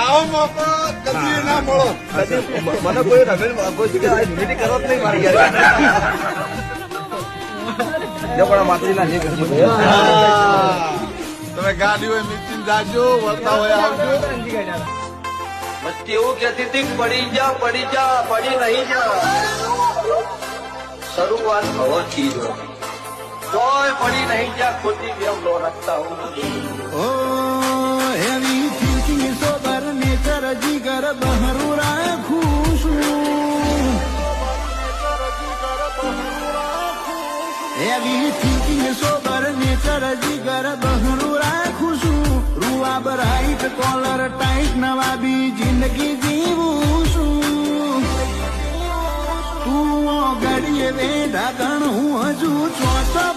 આવો મોકો કદી ના મળો. મને કોઈ રમેલ કોઈ જગ્યાએ યુનિટી કરો જ નહીં મારી યાર. પણ માતાજીના જે તમે ગાડી હોય નીચે જાજો, વળતા હોય આવજો. મસ્તી એવું કહેતી હતી પડી જા પડી નહીં જા. શરૂઆત હોવાથી તોય પડી નહીં જા ખોટી બેમ લો રખતા હું. હેવી થિંકિંગ સોબર નેચર જીગર બહરું રાખું છું. હેવી થિંકિંગ સોબર નેચર જીગર બહરું રાખું છું. રૂઆ બ્રાઇટ કોલર ટાઈટ નવાબી જિંદગી જીવું છું. તું ઘડીએ વેઢા ગણ હું હજુ ચોથા